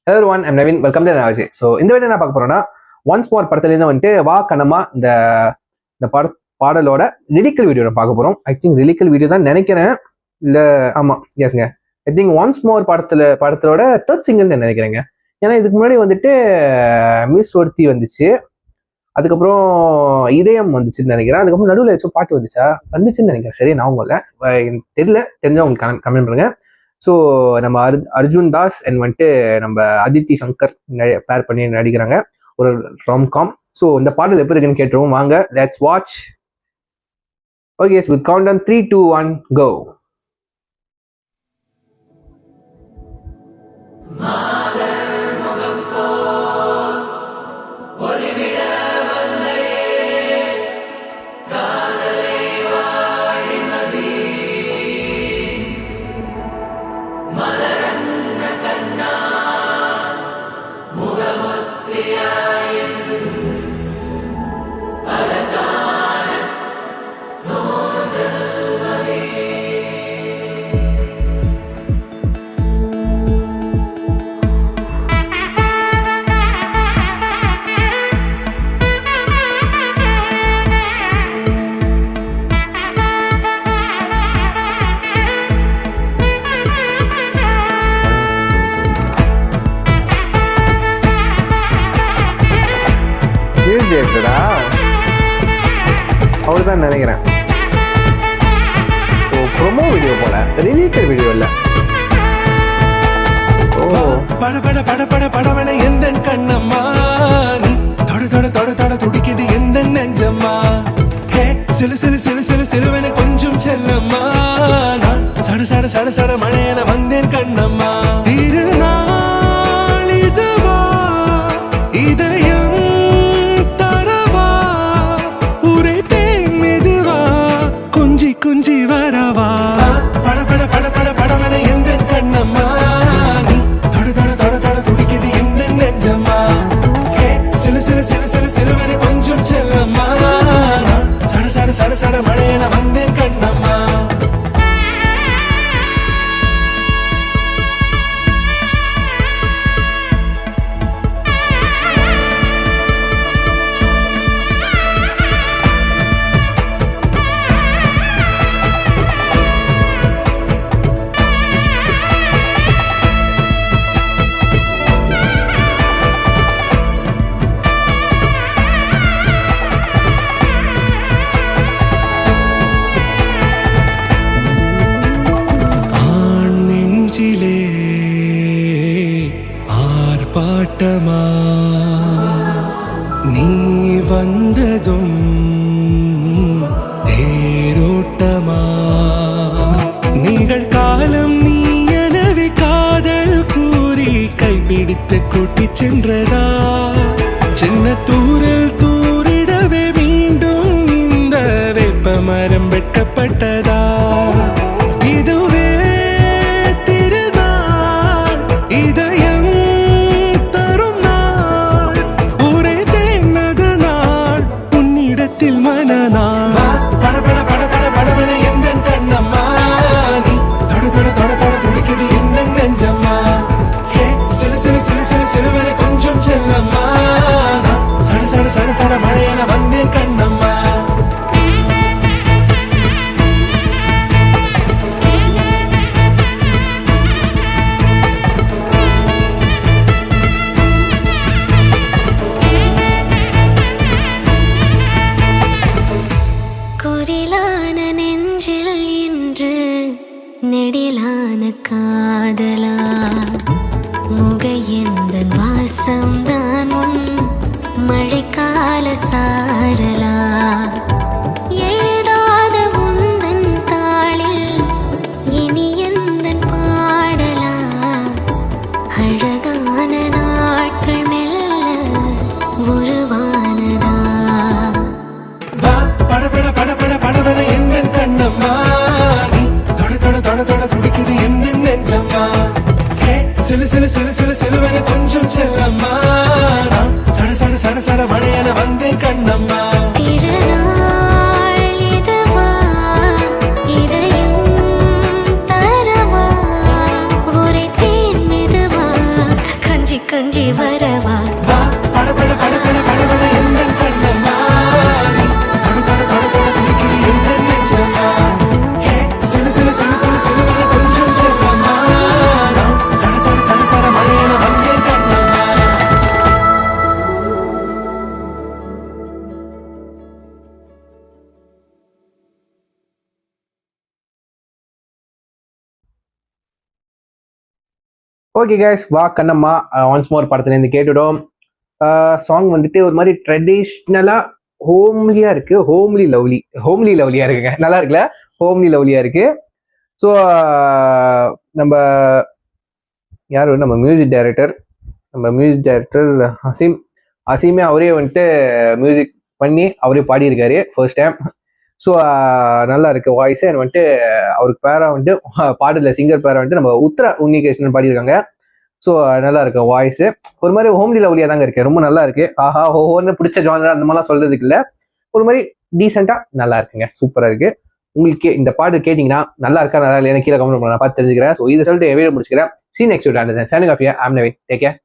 Hello one I'm Naveen, welcome to Raje. So இந்த video என்ன பார்க்க போறோம்னா, ஒன்ஸ் மோர் படத்துலேருந்து வந்துட்டு வா கண்ணம்மா இந்த இந்த பாடலோட லிரிக்கல் வீடியோ பார்க்க போறோம். ஐ திங்க் லிரிக்கல் வீடியோ தான் நினைக்கிறேன், இல்லை ஆமாம் எஸ்ங்க. ஐ திங்க் ஒன்ஸ் மோர் படத்தோட தேர்ட் சிங்கிள்னு நினைக்கிறேங்க. ஏன்னா இதுக்கு முன்னாடி வந்துட்டு மிஸ் ஒருத்தி வந்துச்சு, அதுக்கப்புறம் இதயம் வந்துச்சுன்னு நினைக்கிறேன், அதுக்கப்புறம் நடுவில் ஏதாச்சும் பாட்டு வந்துச்சுன்னு நினைக்கிறேன். சரி நான் உங்களை தெரியல, தெரிஞ்சா உங்களுக்கு கமெண்ட் பண்ணுங்க. ஸோ நம்ம அர்ஜுன் தாஸ் அண்ட் வந்துட்டு நம்ம அதித்தி சங்கர் பேர் பண்ணி நடிக்கிறாங்க ஒரு ராம்காம். ஸோ இந்த பாடல் எப்படி இருக்குன்னு கேட்டுருவோம், வாங்க let's watch. Okay, with count down 3, 2, 1 go. அவ்வளோதான் நினைக்கிறேன். ஓ, ப்ரோமோ வீடியோ போல, ரிலீக்கல் வீடியோ இல்ல. ஓ பட பட பட பட படவன எந்த கண்ணம்மா, நீ தொட தொட தொட தொட துடிக்குது எந்த நெஞ்சம்மா. ஹே சிலு சிலு சிலு சிலு சிலுவன கொஞ்சம் செல்லம்மா, நான் சட சட சட சட மழையன வந்தேன் கண்ணம்மா. திருநாள் இதுவா இதயம் தரவா, உரை தேன் மெதுவா கொஞ்சி கொஞ்சி வரவா. பட பட பட பட படவன எந்த கண்ணம்மா, நீ தொட தொட தொட தொட துடிக்குது எந்த நெஞ்சம்மா. ஹே சிலு சிலு சிலு சிலு சிலுவன கொஞ்சம் செல்லம்மா, நான் சட சட சட சட மழையன வந்தேன் கண்ணம்மா. ஆர்ப்பாட்டமா நீ வந்ததும் தேரோட்டமா, நிகழ்காலம் நீ எனவே காதல் கூறி கைப்பிடித்து கூட்டி சென்றதா. சின்ன தூரல் தூரிடவே மீண்டும் இந்த வேப்ப மரம் வெட்கப்பட்டதா. இதுவே திருநாள் இதயம் தரும் நாள், ஒரே தேனது நாள் உன்னிடத்தில் மனநாள். பட பட பட பட படவன எந்த கண்ணம்மா, நீ தொட தொட தொட தொட துடிக்குது எந்த நெஞ்சம்மா. ஹே சிலு சிலு சிலு சிலு சிலுவன கொஞ்சம் செல்லம்மா, நான் சட சட சட சட மழையன வந்தேன் கண்ணம்மா. குரிலான நெஞ்சில் இன்று நெடிலான காதலா, முக எந்த வாசம்தான் உன் மழைக்கால சாரலா. எழுதாத உந்தன் தாளில் இனி எந்தன் பாடலா, அழகான நாட்கள் மெல்ல உருவானதா. பட பட பட பட படவன எந்த கண்ணம்மா, நீ தொட தொட தொட தொட துடிக்குது எந்த நெஞ்சம்மா. ஹே சிலு சிலு சிலு சிலு சிலுவன கொஞ்சம் செல்லம்மா, நான் சட சட சட சட மழையன வந்தேன் கண்ணம்மா. திருநாள் ஓகே கைஸ், வா கண்ணம்மா ஒன்ஸ் மோர் படத்துலேருந்து கேட்டுடும். சாங் வந்துட்டு ஒரு மாதிரி ட்ரெடிஷ்னலா ஹோம்லியா இருக்கு. ஹோம்லி லவ்லியா இருக்குங்க. நல்லா இருக்குல்ல? ஹோம்லி லவ்லியா இருக்கு. ஸோ நம்ம நம்ம மியூசிக் டைரக்டர் அசீமே அவரே வந்துட்டு மியூசிக் பண்ணி அவரே பாடியிருக்காரு ஃபர்ஸ்ட் டைம். ஸோ நல்லா இருக்கு வாய்ஸ். அண்ட் வந்துட்டு அவருக்கு பேரா வந்துட்டு பாடல சிங்கர் பேரா வந்துட்டு நம்ம உத்ரா உன்னிகிருஷ்ணன் பாடியிருக்காங்க. ஸோ நல்லா இருக்கு வாய்ஸ். ஒரு மாதிரி ஹோம்லி லவ்லியா தாங்க இருக்கு. ரொம்ப நல்லா இருக்கு. ஆஹா ஹோன்னு பிடிச்ச ஜானர் அந்த மாதிரிலாம் சொல்றதுக்கு இல்லை, ஒரு மாதிரி டீசெண்டா நல்லா இருக்குங்க. சூப்பரா இருக்கு. உங்களுக்கு இந்த பாட்டு கேட்டீங்கன்னா நல்லா இருக்கா நல்லா இல்லையா கீழே கமெண்ட் பண்ண நான் பார்த்து தெரிஞ்சுக்கிறேன். ஸோ இதை சொல்லிட்டு வீடியோ முடிச்சுக்கிறேன். See you next video. Signing off here. I'm Naveen. Take care.